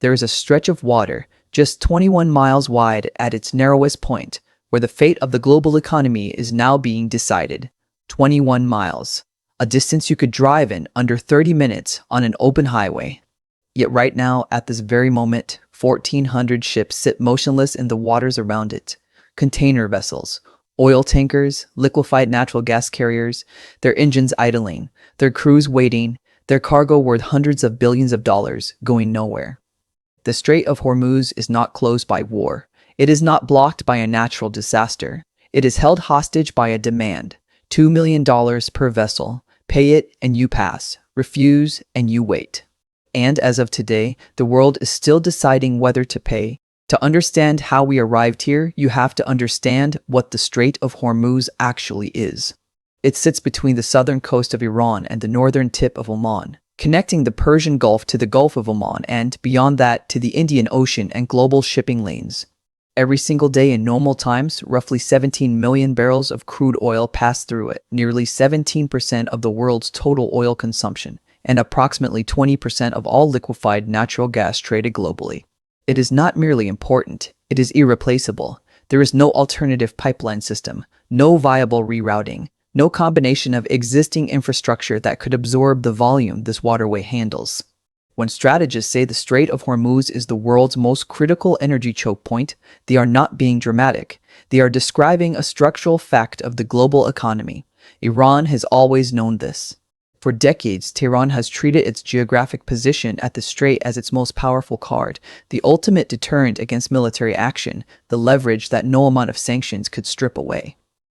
There is a stretch of water, just 21 miles wide at its narrowest point, where the fate of the global economy is now being decided. 21 miles. A distance you could drive in under 30 minutes on an open highway. Yet right now, at this very moment, 1,400 ships sit motionless in the waters around it. Container vessels, oil tankers, liquefied natural gas carriers, their engines idling, their crews waiting, their cargo worth hundreds of billions of dollars going nowhere. The Strait of Hormuz is not closed by war. It is not blocked by a natural disaster. It is held hostage by a demand. $2 million per vessel. Pay it and you pass. Refuse and you wait. And as of today, the world is still deciding whether to pay. To understand how we arrived here, you have to understand what the Strait of Hormuz actually is. It sits between the southern coast of Iran and the northern tip of Oman, connecting the Persian Gulf to the Gulf of Oman and, beyond that, to the Indian Ocean and global shipping lanes. Every single day in normal times, roughly 17 million barrels of crude oil pass through it, nearly 17% of the world's total oil consumption, and approximately 20% of all liquefied natural gas traded globally. It is not merely important, it is irreplaceable. There is no alternative pipeline system, no viable rerouting, no combination of existing infrastructure that could absorb the volume this waterway handles. When strategists say the Strait of Hormuz is the world's most critical energy choke point, they are not being dramatic. They are describing a structural fact of the global economy. Iran has always known this. For decades, Tehran has treated its geographic position at the strait as its most powerful card, the ultimate deterrent against military action, the leverage that no amount of sanctions could strip away.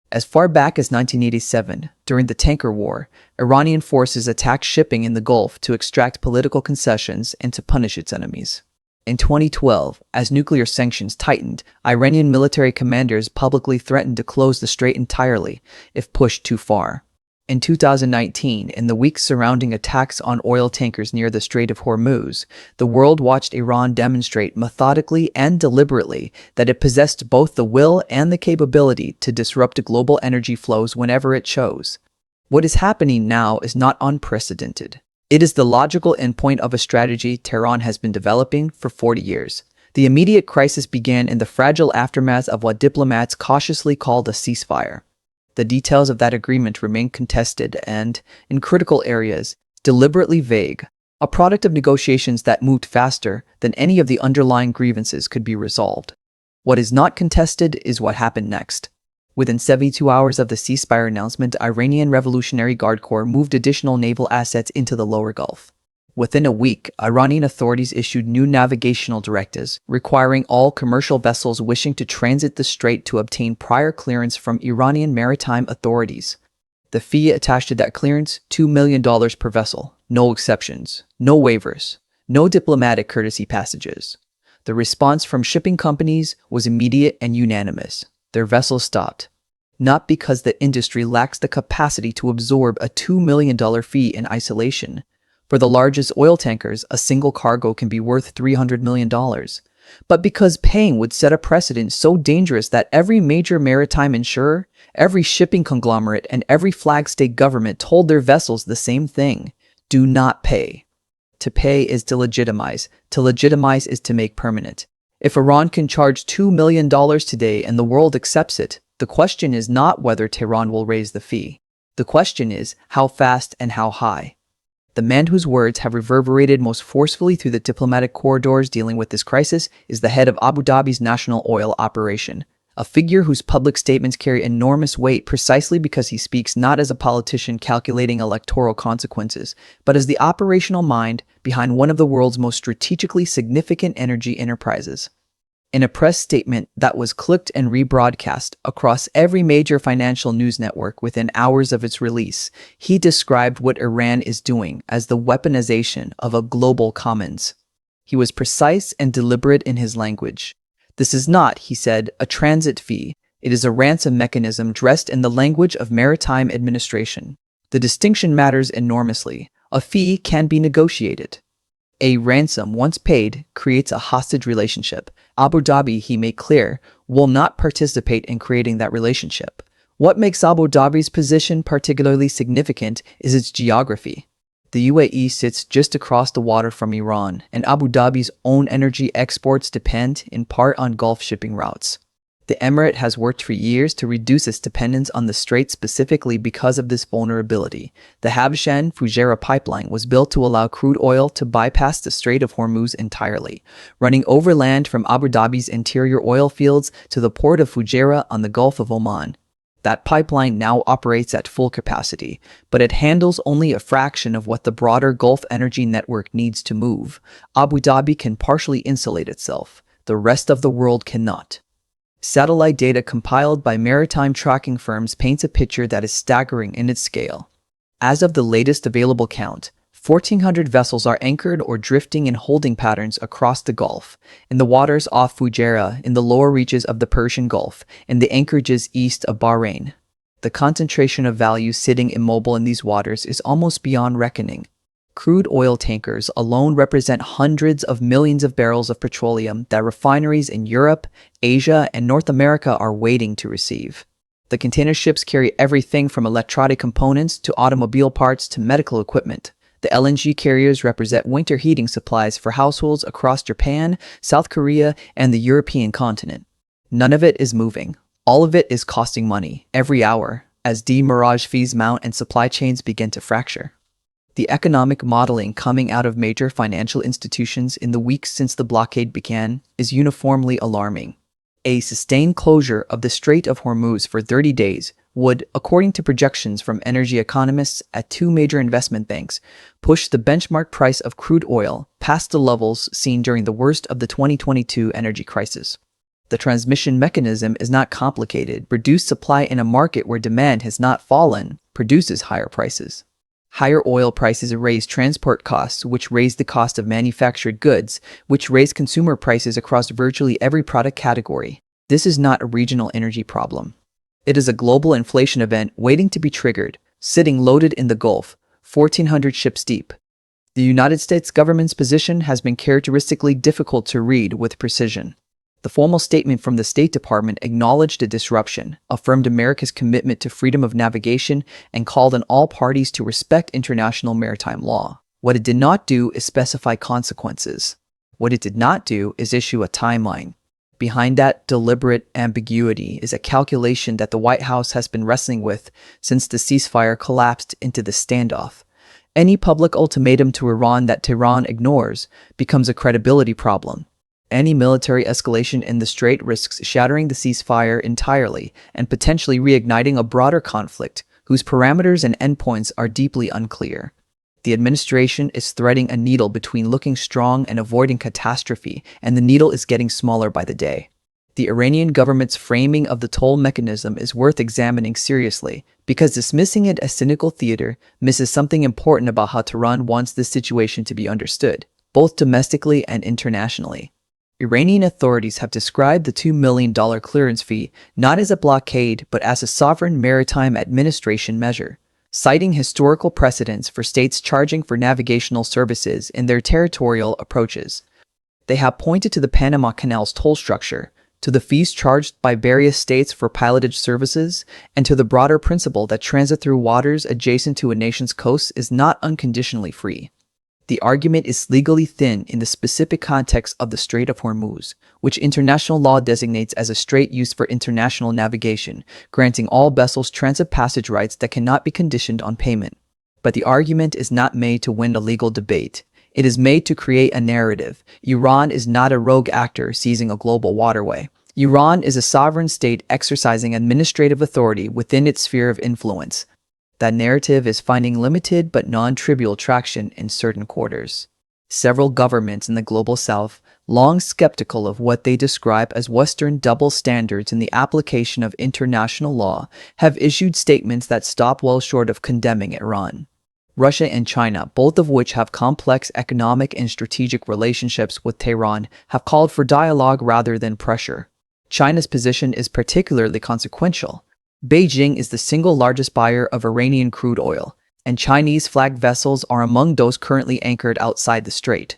As far back as 1987, during the Tanker War, Iranian forces attacked shipping in the Gulf to extract political concessions and to punish its enemies. In 2012, as nuclear sanctions tightened, Iranian military commanders publicly threatened to close the strait entirely if pushed too far. In 2019, in the weeks surrounding attacks on oil tankers near the Strait of Hormuz, the world watched Iran demonstrate methodically and deliberately that it possessed both the will and the capability to disrupt global energy flows whenever it chose. What is happening now is not unprecedented. It is the logical endpoint of a strategy Tehran has been developing for 40 years. The immediate crisis began in the fragile aftermath of what diplomats cautiously called a ceasefire. The details of that agreement remain contested and, in critical areas, deliberately vague, a product of negotiations that moved faster than any of the underlying grievances could be resolved. What is not contested is what happened next. Within 72 hours of the ceasefire announcement, Iranian Revolutionary Guard Corps moved additional naval assets into the lower Gulf. Within a week, Iranian authorities issued new navigational directives, requiring all commercial vessels wishing to transit the strait to obtain prior clearance from Iranian maritime authorities. The fee attached to that clearance, $2 million per vessel. No exceptions, no waivers, no diplomatic courtesy passages. The response from shipping companies was immediate and unanimous. Their vessels stopped. Not because the industry lacks the capacity to absorb a $2 million fee in isolation. For the largest oil tankers, a single cargo can be worth $300 million. But because paying would set a precedent so dangerous that every major maritime insurer, every shipping conglomerate, and every flag state government told their vessels the same thing: do not pay. To pay is to legitimize. To legitimize is to make permanent. If Iran can charge $2 million today and the world accepts it, the question is not whether Tehran will raise the fee. The question is how fast and how high. The man whose words have reverberated most forcefully through the diplomatic corridors dealing with this crisis is the head of Abu Dhabi's national oil operation, a figure whose public statements carry enormous weight precisely because he speaks not as a politician calculating electoral consequences, but as the operational mind behind one of the world's most strategically significant energy enterprises. In a press statement that was clicked and rebroadcast across every major financial news network within hours of its release, he described what Iran is doing as the weaponization of a global commons. He was precise and deliberate in his language. This is not, he said, a transit fee. It is a ransom mechanism dressed in the language of maritime administration. The distinction matters enormously. A fee can be negotiated. A ransom, once paid, creates a hostage relationship. Abu Dhabi, he made clear, will not participate in creating that relationship. What makes Abu Dhabi's position particularly significant is its geography. The UAE sits just across the water from Iran, and Abu Dhabi's own energy exports depend, in part, on Gulf shipping routes. The emirate has worked for years to reduce its dependence on the strait specifically because of this vulnerability. The Habshan-Fujairah pipeline was built to allow crude oil to bypass the Strait of Hormuz entirely, running overland from Abu Dhabi's interior oil fields to the port of Fujairah on the Gulf of Oman. That pipeline now operates at full capacity, but it handles only a fraction of what the broader Gulf energy network needs to move. Abu Dhabi can partially insulate itself. The rest of the world cannot. Satellite data compiled by maritime tracking firms paints a picture that is staggering in its scale. As of the latest available count, 1,400 vessels are anchored or drifting in holding patterns across the Gulf, in the waters off Fujairah, in the lower reaches of the Persian Gulf, and the anchorages east of Bahrain. The concentration of value sitting immobile in these waters is almost beyond reckoning. Crude oil tankers alone represent hundreds of millions of barrels of petroleum that refineries in Europe, Asia, and North America are waiting to receive. The container ships carry everything from electronic components to automobile parts to medical equipment. The LNG carriers represent winter heating supplies for households across Japan, South Korea, and the European continent. None of it is moving. All of it is costing money, every hour, as demurrage fees mount and supply chains begin to fracture. The economic modeling coming out of major financial institutions in the weeks since the blockade began is uniformly alarming. A sustained closure of the Strait of Hormuz for 30 days would, according to projections from energy economists at two major investment banks, push the benchmark price of crude oil past the levels seen during the worst of the 2022 energy crisis. The transmission mechanism is not complicated. Reduced supply in a market where demand has not fallen produces higher prices. Higher oil prices raise transport costs, which raise the cost of manufactured goods, which raise consumer prices across virtually every product category. This is not a regional energy problem. It is a global inflation event waiting to be triggered, sitting loaded in the Gulf, 1,400 ships deep. The United States government's position has been characteristically difficult to read with precision. The formal statement from the State Department acknowledged the disruption, affirmed America's commitment to freedom of navigation, and called on all parties to respect international maritime law. What it did not do is specify consequences. What it did not do is issue a timeline. Behind that deliberate ambiguity is a calculation that the White House has been wrestling with since the ceasefire collapsed into the standoff. Any public ultimatum to Iran that Tehran ignores becomes a credibility problem. Any military escalation in the strait risks shattering the ceasefire entirely and potentially reigniting a broader conflict whose parameters and endpoints are deeply unclear. The administration is threading a needle between looking strong and avoiding catastrophe, and the needle is getting smaller by the day. The Iranian government's framing of the toll mechanism is worth examining seriously, because dismissing it as cynical theater misses something important about how Tehran wants this situation to be understood, both domestically and internationally. Iranian authorities have described the $2 million clearance fee not as a blockade but as a sovereign maritime administration measure, citing historical precedents for states charging for navigational services in their territorial approaches. They have pointed to the Panama Canal's toll structure, to the fees charged by various states for pilotage services, and to the broader principle that transit through waters adjacent to a nation's coast is not unconditionally free. The argument is legally thin in the specific context of the Strait of Hormuz, which international law designates as a strait used for international navigation, granting all vessels transit passage rights that cannot be conditioned on payment. But the argument is not made to win a legal debate. It is made to create a narrative. Iran is not a rogue actor seizing a global waterway. Iran is a sovereign state exercising administrative authority within its sphere of influence. That narrative is finding limited but non-trivial traction in certain quarters. Several governments in the global south, long skeptical of what they describe as Western double standards in the application of international law, have issued statements that stop well short of condemning Iran. Russia and China, both of which have complex economic and strategic relationships with Tehran, have called for dialogue rather than pressure. China's position is particularly consequential. Beijing is the single largest buyer of Iranian crude oil, and Chinese-flagged vessels are among those currently anchored outside the strait.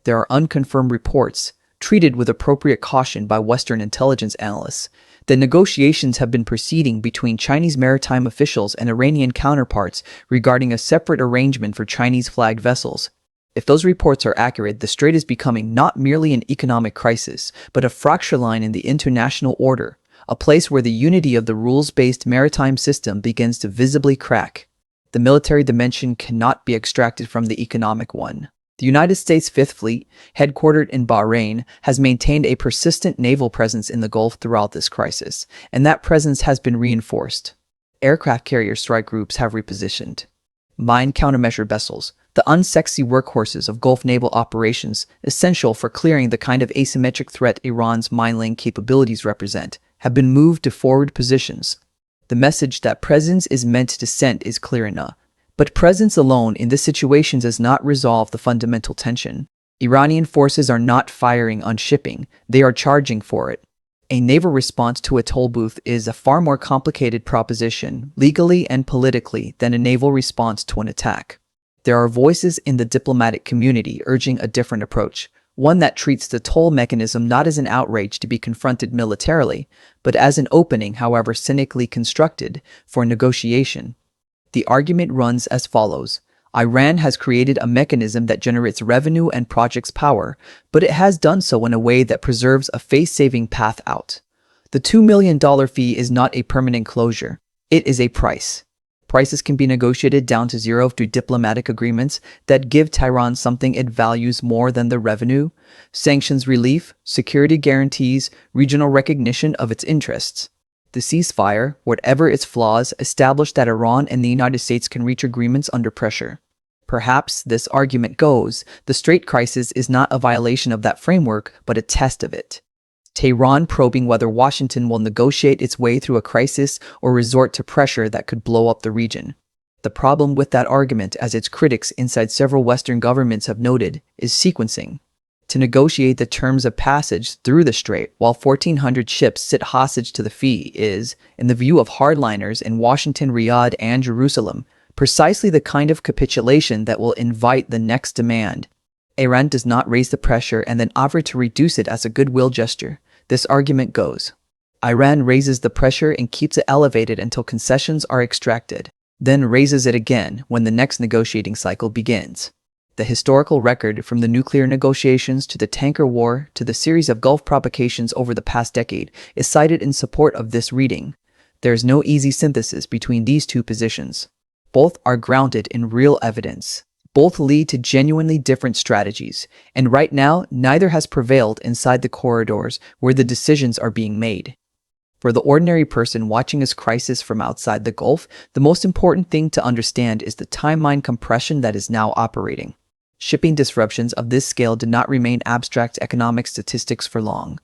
There are unconfirmed reports, treated with appropriate caution by Western intelligence analysts. The negotiations have been proceeding between Chinese maritime officials and Iranian counterparts regarding a separate arrangement for Chinese-flagged vessels. If those reports are accurate, the strait is becoming not merely an economic crisis, but a fracture line in the international order, a place where the unity of the rules-based maritime system begins to visibly crack. The military dimension cannot be extracted from the economic one. The United States Fifth Fleet, headquartered in Bahrain, has maintained a persistent naval presence in the Gulf throughout this crisis, and that presence has been reinforced. Aircraft carrier strike groups have repositioned. Mine countermeasure vessels, the unsexy workhorses of Gulf naval operations, essential for clearing the kind of asymmetric threat Iran's mine-laying capabilities represent, have been moved to forward positions. The message that presence is meant to send is clear enough. But presence alone in this situation does not resolve the fundamental tension. Iranian forces are not firing on shipping, they are charging for it. A naval response to a toll booth is a far more complicated proposition, legally and politically, than a naval response to an attack. There are voices in the diplomatic community urging a different approach, one that treats the toll mechanism not as an outrage to be confronted militarily, but as an opening, however cynically constructed, for negotiation. The argument runs as follows. Iran has created a mechanism that generates revenue and projects power, but it has done so in a way that preserves a face-saving path out. The $2 million fee is not a permanent closure. It is a price. Prices can be negotiated down to zero through diplomatic agreements that give Tehran something it values more than the revenue, sanctions relief, security guarantees, regional recognition of its interests. The ceasefire, whatever its flaws, established that Iran and the United States can reach agreements under pressure. Perhaps, this argument goes, the Strait crisis is not a violation of that framework, but a test of it. Tehran probing whether Washington will negotiate its way through a crisis or resort to pressure that could blow up the region. The problem with that argument, as its critics inside several Western governments have noted, is sequencing. To negotiate the terms of passage through the strait while 1,400 ships sit hostage to the fee is, in the view of hardliners in Washington, Riyadh, and Jerusalem, precisely the kind of capitulation that will invite the next demand. Iran does not raise the pressure and then offer to reduce it as a goodwill gesture. This argument goes. Iran raises the pressure and keeps it elevated until concessions are extracted, then raises it again when the next negotiating cycle begins. The historical record, from the nuclear negotiations to the tanker war to the series of Gulf provocations over the past decade, is cited in support of this reading. There is no easy synthesis between these two positions. Both are grounded in real evidence. Both lead to genuinely different strategies, and right now, neither has prevailed inside the corridors where the decisions are being made. For the ordinary person watching this crisis from outside the Gulf, the most important thing to understand is the timeline compression that is now operating. Shipping disruptions of this scale did not remain abstract economic statistics for long.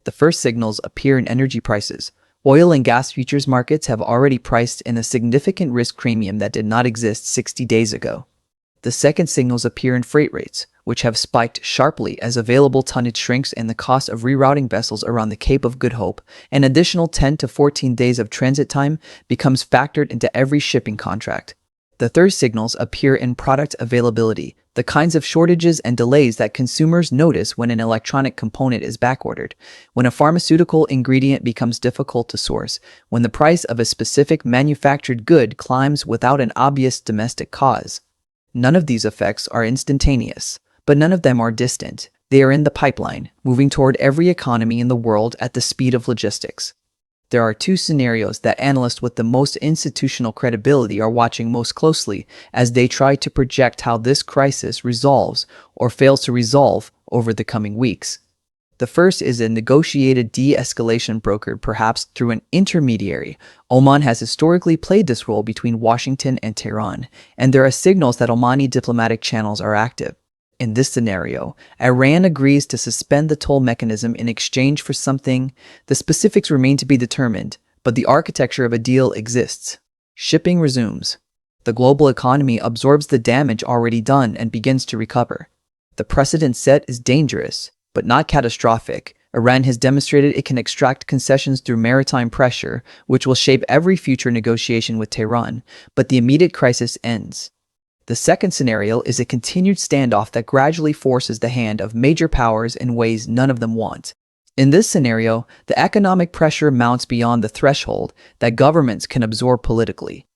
The first signals appear in energy prices. Oil and gas futures markets have already priced in a significant risk premium that did not exist 60 days ago. The second signals appear in freight rates, which have spiked sharply as available tonnage shrinks and the cost of rerouting vessels around the Cape of Good Hope, an additional 10 to 14 days of transit time, becomes factored into every shipping contract. The third signals appear in product availability, the kinds of shortages and delays that consumers notice when an electronic component is backordered, when a pharmaceutical ingredient becomes difficult to source, when the price of a specific manufactured good climbs without an obvious domestic cause. None of these effects are instantaneous, but none of them are distant. They are in the pipeline, moving toward every economy in the world at the speed of logistics. There are two scenarios that analysts with the most institutional credibility are watching most closely as they try to project how this crisis resolves or fails to resolve over the coming weeks. The first is a negotiated de-escalation brokered perhaps through an intermediary. Oman has historically played this role between Washington and Tehran, and there are signals that Omani diplomatic channels are active. In this scenario, Iran agrees to suspend the toll mechanism in exchange for something. The specifics remain to be determined, but the architecture of a deal exists. Shipping resumes. The global economy absorbs the damage already done and begins to recover. The precedent set is dangerous, but not catastrophic. Iran has demonstrated it can extract concessions through maritime pressure, which will shape every future negotiation with Tehran, but the immediate crisis ends. The second scenario is a continued standoff that gradually forces the hand of major powers in ways none of them want. In this scenario, the economic pressure mounts beyond the threshold that governments can absorb politically.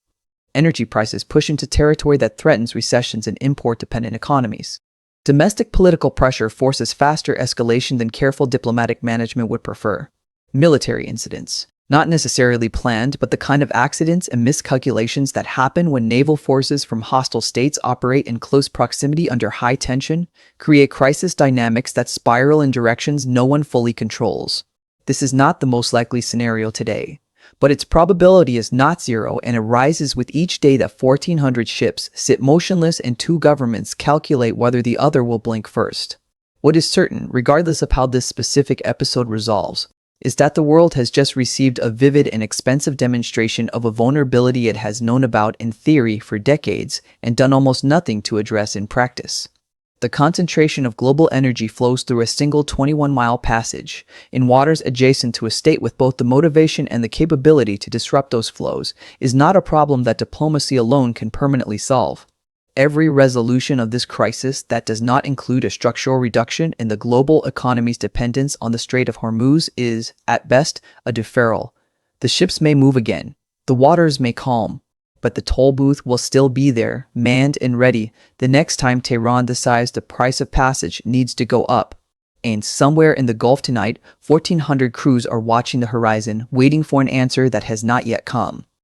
Energy prices push into territory that threatens recessions in import-dependent economies. Domestic political pressure forces faster escalation than careful diplomatic management would prefer. Military incidents, not necessarily planned, but the kind of accidents and miscalculations that happen when naval forces from hostile states operate in close proximity under high tension, create crisis dynamics that spiral in directions no one fully controls. This is not the most likely scenario today, but its probability is not zero, and it rises with each day that 1,400 ships sit motionless and two governments calculate whether the other will blink first. What is certain, regardless of how this specific episode resolves, is that the world has just received a vivid and expensive demonstration of a vulnerability it has known about in theory for decades and done almost nothing to address in practice. The concentration of global energy flows through a single 21-mile passage in waters adjacent to a state with both the motivation and the capability to disrupt those flows is not a problem that diplomacy alone can permanently solve. Every resolution of this crisis that does not include a structural reduction in the global economy's dependence on the Strait of Hormuz is, at best, a deferral. The ships may move again, the waters may calm, but the toll booth will still be there, manned and ready, the next time Tehran decides the price of passage needs to go up. And somewhere in the Gulf tonight, 1,400 crews are watching the horizon, waiting for an answer that has not yet come.